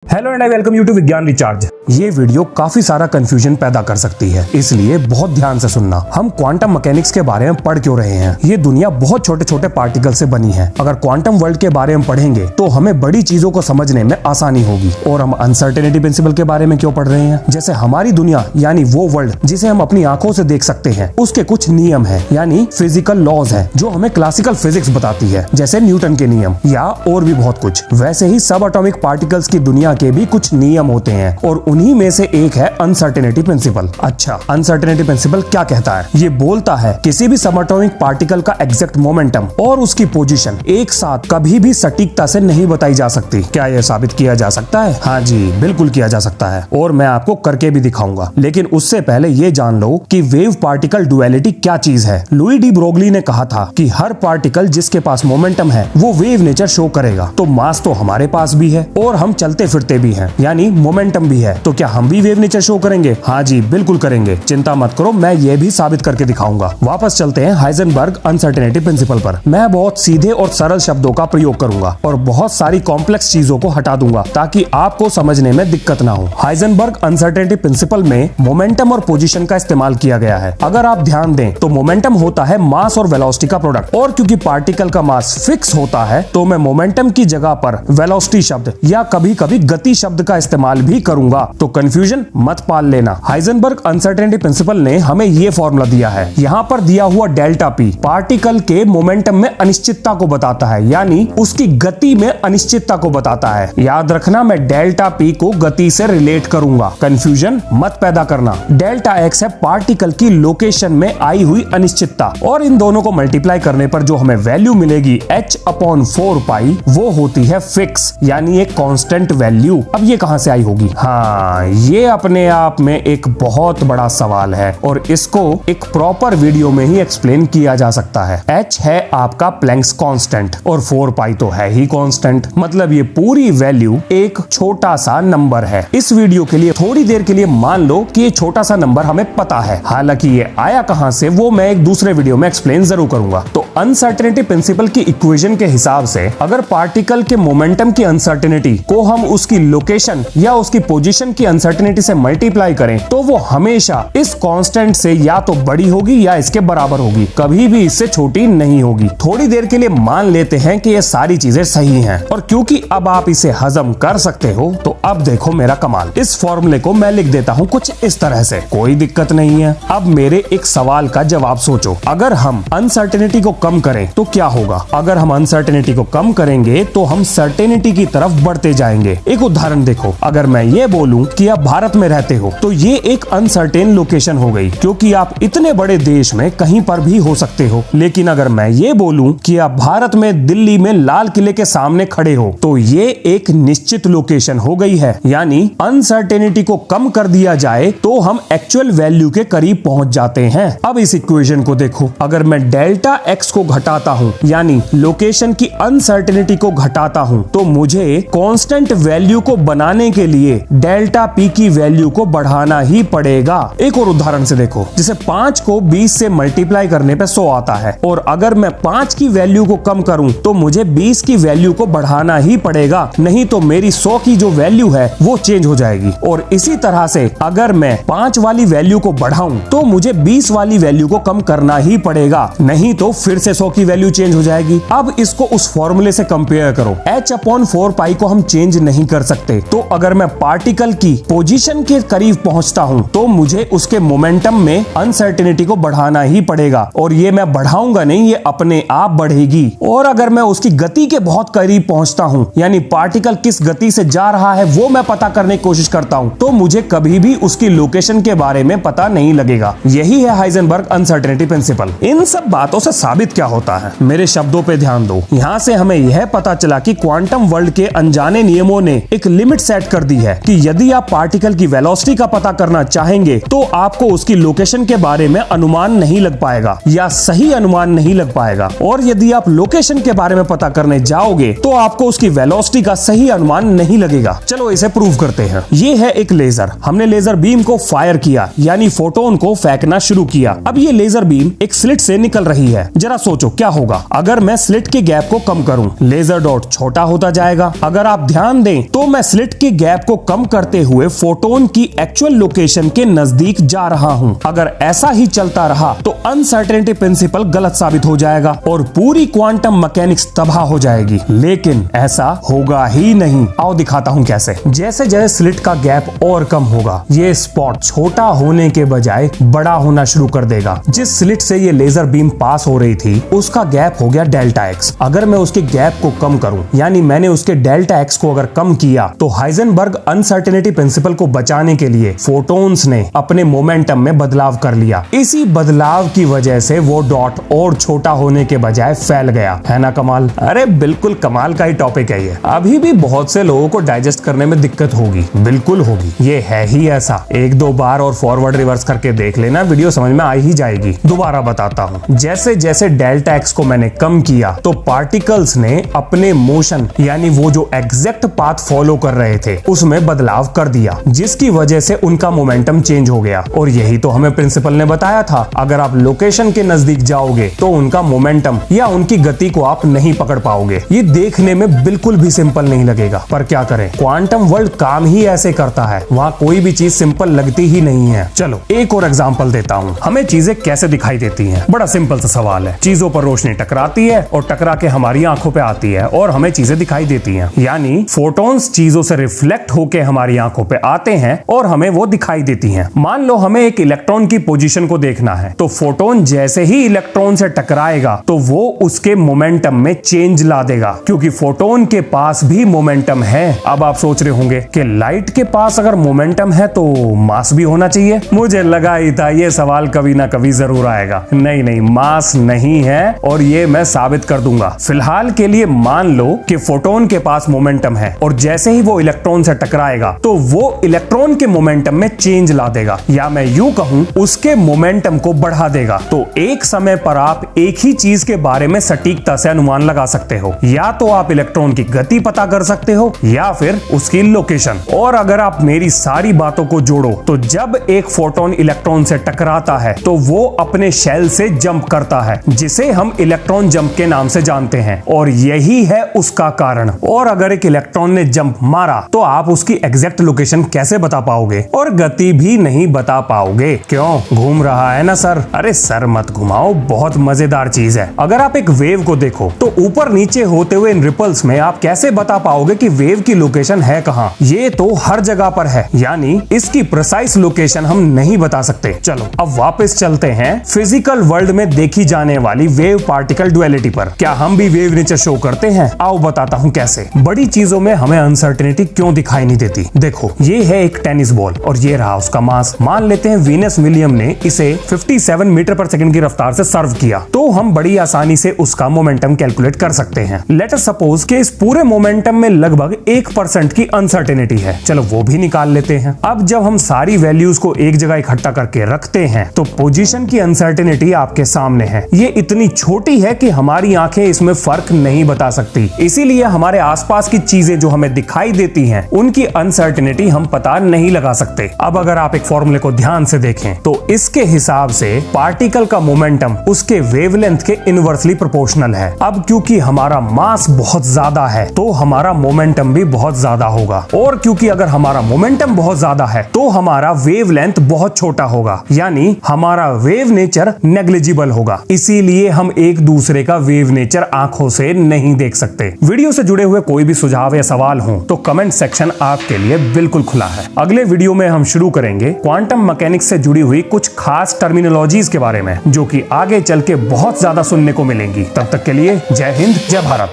Hello and I welcome you to Vigyan recharge. ये video काफी सारा कंफ्यूजन पैदा कर सकती है, इसलिए बहुत ध्यान से सुनना। हम क्वांटम मैकेनिक्स के बारे में पढ़ क्यों रहे हैं? ये दुनिया बहुत छोटे छोटे पार्टिकल से बनी है। अगर क्वांटम वर्ल्ड के बारे में पढ़ेंगे तो हमें बड़ी चीजों को समझने में आसानी होगी। और हम अनसर्टेनिटी प्रिंसिपल के बारे में क्यों पढ़ रहे हैं? जैसे हमारी दुनिया यानी वो वर्ल्ड जिसे हम अपनी आंखों से देख सकते हैं, उसके कुछ नियम है यानी फिजिकल लॉज है जो हमें क्लासिकल फिजिक्स बताती है, जैसे न्यूटन के नियम या और भी बहुत कुछ। वैसे ही सब एटॉमिक पार्टिकल्स की दुनिया के भी कुछ नियम होते हैं और उन्हीं में से एक है अनसर्टेनिटी प्रिंसिपल। अच्छा, अनसर्टेनिटी प्रिंसिपल क्या कहता है? ये बोलता है किसी भी सब एटॉमिक पार्टिकल का एग्जैक्ट मोमेंटम और उसकी पोजीशन एक साथ कभी भी सटीकता से नहीं बताई जा सकती। क्या यह साबित किया जा सकता है? हाँ जी, बिल्कुल किया जा सकता है और मैं आपको करके भी दिखाऊंगा। लेकिन उससे पहले ये जान लो कि वेव पार्टिकल डुअलिटी क्या चीज है। लुई डी ब्रोगली ने कहा था कि हर पार्टिकल जिसके पास मोमेंटम है वो वेव नेचर शो करेगा। तो मास तो हमारे पास भी है और हम चलते फिरते भी हैं, यानी मोमेंटम भी है। तो क्या हम भी वेव नेचर शो करेंगे? हाँ जी, बिल्कुल करेंगे। चिंता मत करो, मैं ये भी साबित करके दिखाऊंगा। वापस चलते हैं हाइजेनबर्ग अनसर्टेनिटी प्रिंसिपल पर। मैं बहुत सीधे और सरल शब्दों का प्रयोग करूंगा और बहुत सारी कॉम्प्लेक्स चीजों को हटा दूंगा ताकि आपको समझने में दिक्कत ना हो। हाइजेनबर्ग अनसर्टेनिटी प्रिंसिपल में मोमेंटम और पोजीशन का इस्तेमाल किया गया है। अगर आप ध्यान दें तो मोमेंटम होता है मास और वेलोसिटी का प्रोडक्ट, और क्योंकि पार्टिकल का मास फिक्स होता है तो मैं मोमेंटम की जगह पर वेलोसिटी शब्द या कभी कभी गति शब्द का इस्तेमाल भी करूंगा। तो कंफ्यूजन मत पाल लेना। हाइजेनबर्ग अनसर्टेनिटी प्रिंसिपल ने हमें ये फॉर्मूला दिया है। यहाँ पर दिया हुआ डेल्टा पी पार्टिकल के मोमेंटम में अनिश्चितता को बताता है, यानी उसकी गति में अनिश्चितता को बताता है। याद रखना, मैं डेल्टा पी को गति से रिलेट करूंगा। कंफ्यूजन मत पैदा करना। डेल्टा एक्स है पार्टिकल की लोकेशन में आई हुई अनिश्चितता, और इन दोनों को मल्टीप्लाई करने पर जो हमें वैल्यू मिलेगी h/4π, वो होती है फिक्स यानी एक कांस्टेंट वैल्यू। अब ये कहां से आई होगी? हाँ, ये अपने आप में एक बहुत बड़ा सवाल है और इसको एक प्रॉपर वीडियो में ही एक्सप्लेन किया जा सकता है। h है आपका प्लैंक्स कांस्टेंट और 4π तो है ही कांस्टेंट, मतलब ये पूरी वैल्यू एक छोटा सा नंबर है। इस वीडियो के लिए थोड़ी देर के लिए मान लो कि ये छोटा सा नंबर हमें पता है, हालांकि ये आया कहां से वो मैं एक दूसरे वीडियो में एक्सप्लेन जरूर करूंगा। तो अनसर्टेनिटी प्रिंसिपल की इक्वेशन के हिसाब से अगर पार्टिकल के मोमेंटम की अनसर्टेनिटी को हम उसकी लोकेशन या उसकी पोजीशन की अनसर्टेनिटी से मल्टीप्लाई करें तो वो हमेशा इस कांस्टेंट से या तो बड़ी होगी या इसके बराबर होगी, कभी भी इससे छोटी नहीं होगी। थोड़ी देर के लिए मान लेते हैं कि ये सारी चीजें सही हैं, और क्योंकि अब आप इसे हजम कर सकते हो तो अब देखो मेरा कमाल। इस फॉर्मूले को मैं लिख देता हूँ कुछ इस तरह से, कोई दिक्कत नहीं है। अब मेरे एक सवाल का जवाब सोचो, अगर हम अनसर्टेनिटी को कम करें तो क्या होगा? अगर हम अनसर्टेनिटी को कम करेंगे तो हम सर्टेनिटी की तरफ बढ़ते जाएंगे। एक उदाहरण देखो, अगर मैं ये बोलूं कि आप भारत में रहते हो तो ये एक अनसर्टेन लोकेशन हो गई, क्योंकि आप इतने बड़े देश में कहीं पर भी हो सकते हो। लेकिन अगर मैं ये बोलूं कि आप भारत में दिल्ली में लाल किले के सामने खड़े हो तो ये एक निश्चित लोकेशन हो गई है, यानी अनसर्टेनिटी को कम कर दिया जाए तो हम एक्चुअल वैल्यू के करीब पहुंच जाते हैं। अब इस इक्वेशन को देखो, अगर मैं डेल्टा एक्स को घटाता हूं यानी लोकेशन की अनसर्टेनिटी को घटाता हूं तो मुझे कांस्टेंट वैल्यू को बनाने के लिए डेल्टा पी की वैल्यू को बढ़ाना ही पड़ेगा। एक और उदाहरण से देखो, जैसे 5 को 20 से मल्टीप्लाई करने पे 100 आता है, और अगर मैं 5 की वैल्यू को कम करूं तो मुझे 20 की वैल्यू को बढ़ाना ही पड़ेगा, नहीं तो मेरी 100 की जो वैल्यू है वो चेंज हो जाएगी। और इसी तरह से अगर मैं 5 वाली वैल्यू को बढ़ाऊं तो मुझे 20 वाली वैल्यू को कम करना ही पड़ेगा, नहीं तो फिर से 100 की वैल्यू चेंज हो जाएगी। अब इसको उस फॉर्मूले से कंपेयर करो, h/4π को हम चेंज नहीं कर सकते, तो अगर मैं पार्टिकल की पोजीशन के करीब पहुंचता हूं तो मुझे उसके मोमेंटम में अनसर्टेनिटी को बढ़ाना ही पड़ेगा, और ये मैं बढ़ाऊंगा नहीं, ये अपने आप बढ़ेगी। और अगर मैं उसकी गति के बहुत करीब पहुंचता हूं यानी पार्टिकल किस गति से जा रहा है वो मैं पता करने की कोशिश करता हूं तो मुझे कभी भी उसकी लोकेशन के बारे में पता नहीं लगेगा। यही है हाइजेनबर्ग अनसर्टेनिटी प्रिंसिपल। इन सब बातों से साबित क्या होता है? मेरे शब्दों पे ध्यान दो। यहाँ से हमें यह पता चला कि क्वांटम वर्ल्ड के अनजाने नियमों ने एक लिमिट सेट कर दी है कि यदि आप पार्टिकल की वेलोसिटी का पता करना चाहेंगे तो आपको उसकी लोकेशन के बारे में अनुमान नहीं लग पाएगा या सही अनुमान नहीं लग पाएगा, और यदि आप लोकेशन के बारे में पता करने जाओगे तो आपको उसकी वेलोसिटी का सही अनुमान नहीं लगेगा। चलो इसे प्रूव करते हैं। ये है एक लेजर, हमने लेजर बीम को फायर किया यानी फोटोन को फेंकना शुरू किया। अब ये लेजर बीम एक स्लिट से निकल रही है। जरा सोचो क्या होगा अगर मैं स्लिट के गैप को कम करूं? लेजर डॉट छोटा होता जाएगा। अगर आप ध्यान दें तो मैं स्लिट के गैप को कम करते हुए फोटोन की एक्चुअल लोकेशन के नजदीक जा रहा हूँ। अगर ऐसा ही चलता रहा तो अनसर्टेनिटी प्रिंसिपल गलत साबित हो जाएगा और पूरी क्वांटम मैकेनिक्स तबाह हो जाएगी। लेकिन ऐसा होगा ही नहीं। आओ दिखाता हूँ कैसे। जैसे जैसे स्लिट का गैप और कम होगा, ये स्पॉट छोटा होने के बजाय बड़ा होना शुरू कर देगा। जिस स्लिट से ये लेजर बीम पास हो रही थी उसका गैप हो गया डेल्टा एक्स। अगर मैं उसके गैप को कम करूं, यानी मैंने उसके डेल्टा एक्स को अगर कम किया, तो हाइजेनबर्ग अनसर्टेनिटी प्रिंसिपल को बचाने के लिए फोटोन्स ने अपने मोमेंटम में बदलाव कर लिया। इसी बदलाव की वजह से वो डॉट और छोटा होने के बजाय फैल गया। है ना कमाल? अरे बिल्कुल कमाल का ही टॉपिक है ये। अभी भी बहुत से लोगों को डाइजेस्ट करने में दिक्कत होगी, बिल्कुल होगी। ये है ही ऐसा। एक दो बार और फॉरवर्ड रिवर्स करके देख लेना, वीडियो समझ में आ ही जाएगी। दोबारा बताता हूँ। जैसे जैसे डेल्टा एक्स को मैंने कम किया तो पार्टिकल्स ने अपने मोशन, यानी वो जो एग्जैक्ट पाथ फॉलो कर रहे थे, उसमें बदलाव कर दिया, जिसकी वजह से उनका मोमेंटम चेंज हो गया। और यही तो हमें प्रिंसिपल ने बताया था, अगर आप लोकेशन के नजदीक जाओगे तो उनका मोमेंटम या उनकी गति को आप नहीं पकड़ पाओगे। ये देखने में बिल्कुल भी सिंपल नहीं लगेगा, पर क्या करें, क्वांटम वर्ल्ड काम ही ऐसे करता है। वहाँ कोई भी चीज सिंपल लगती ही नहीं है। चलो एक और एग्जांपल देता हूँ। हमें चीजें कैसे दिखाई देती हैं? बड़ा सिंपल सा सवाल है। चीजों पर रोशनी टकराती है और टकरा के हमारी आंखों पे आती है और हमें चीजें दिखाई देती हैं। यानी फोटॉन्स चीजों से रिफ्लेक्ट होके हमारी आंखों पे आते हैं और हमें वो दिखाई देती हैं। मान लो हमें एक इलेक्ट्रॉन की पोजीशन को देखना है, तो फोटोन जैसे ही इलेक्ट्रॉन से टकराएगा तो वो उसके मोमेंटम में चेंज ला देगा, क्योंकि फोटोन के पास भी मोमेंटम है। अब आप सोच रहे होंगे कि लाइट के पास अगर मोमेंटम है तो मास भी होना चाहिए। मुझे लगा ही था ये सवाल कभी ना कभी जरूर आएगा। नहीं नहीं, मास नहीं है और ये मैं साबित कर दूंगा। फिलहाल के लिए मान लो कि फोटोन के पास मोमेंटम है और जैसे ही वो इलेक्ट्रॉन से टकराएगा तो वो इलेक्ट्रॉन के मोमेंटम में चेंज ला देगा, या मैं यूं कहूं उसके मोमेंटम को बढ़ा देगा। तो एक समय पर आप एक ही चीज के बारे में सटीकता से अनुमान लगा सकते हो। या तो आप इलेक्ट्रॉन की गति पता कर सकते हो या फिर उसकी लोकेशन। और अगर आप मेरी सारी बातों को जोड़ो तो जब एक फोटोन इलेक्ट्रॉन से टकराता है तो वो अपने शेल से जंप करता है, जिसे हम इलेक्ट्रॉन जंप के नाम से जानते हैं, और यही है उसका कारण। और अगर एक इलेक्ट्रॉन ने जंप मारा तो आप उसकी एग्जैक्ट लोकेशन कैसे बता पाओगे? और गति भी नहीं बता पाओगे। क्यों? घूम रहा है ना सर? अरे सर मत घुमाओ, बहुत मजेदार चीज है। अगर आप एक वेव को देखो तो ऊपर नीचे होते हुए इन रिपल्स में आप कैसे बता पाओगे कि वेव की लोकेशन है कहाँ? ये तो हर जगह पर है, यानी इसकी प्रिसाइज लोकेशन हम नहीं बता सकते। चलो अब वापस चलते हैं फिजिकल वर्ल्ड में देखी जाने वाली वेव पार्टिकल डुअलिटी पर। क्या हम भी वेव नेचर शो करते हैं? आओ बताता हूँ कैसे। बड़ी चीजों में हमें अनसर्टेनिटी क्यों दिखाई नहीं देती? देखो, ये है एक टेनिस बॉल और ये रहा उसका मास। मान लेते हैं वीनस विलियम ने इसे 57 मीटर पर सेकंड की रफ्तार से सर्व किया, तो हम बड़ी आसानी से उसका मोमेंटम कैलकुलेट कर सकते हैं। लेट अस सपोज कि इस पूरे मोमेंटम में लगभग 1% की अनसर्टेनिटी है। चलो वो भी निकाल लेते हैं। अब जब हम सारी वैल्यूज को एक जगह इकट्ठा करके रखते हैं तो पोजीशन की अनसर्टेनिटी आपके सामने है। ये इतनी छोटी है कि हमारी आंखें इसमें फर्क नहीं बता सकती। इसीलिए हमारे आसपास की चीजें जो हमें दिखाई देती हैं उनकी अनसर्टेनिटी हम पता नहीं लगा सकते। अब अगर आप एक फॉर्मूले को ध्यान से देखें तो इसके हिसाब से पार्टिकल का मोमेंटम उसके वेवलेंथ के इनवर्सली प्रोपोर्शनल है। अब क्योंकि हमारा मास बहुत ज्यादा है तो हमारा मोमेंटम भी बहुत ज्यादा होगा, और क्योंकि अगर हमारा मोमेंटम बहुत ज्यादा है तो हमारा वेवलेंथ बहुत छोटा होगा, यानी हमारा वेव नेचर नेग्लिजिबल होगा। इसीलिए हम एक दूसरे का वेव नेचर आंखों से नहीं देख सकते। वीडियो से जुड़े हुए कोई भी सुझाव या सवाल हो तो कमेंट सेक्शन आपके लिए बिल्कुल खुला है। अगले वीडियो में हम शुरू करेंगे क्वांटम मैकेनिक्स से जुड़ी हुई कुछ खास टर्मिनोलॉजीज के बारे में, जो कि आगे चल के बहुत ज्यादा सुनने को मिलेंगी। तब तक के लिए जय हिंद, जय भारत।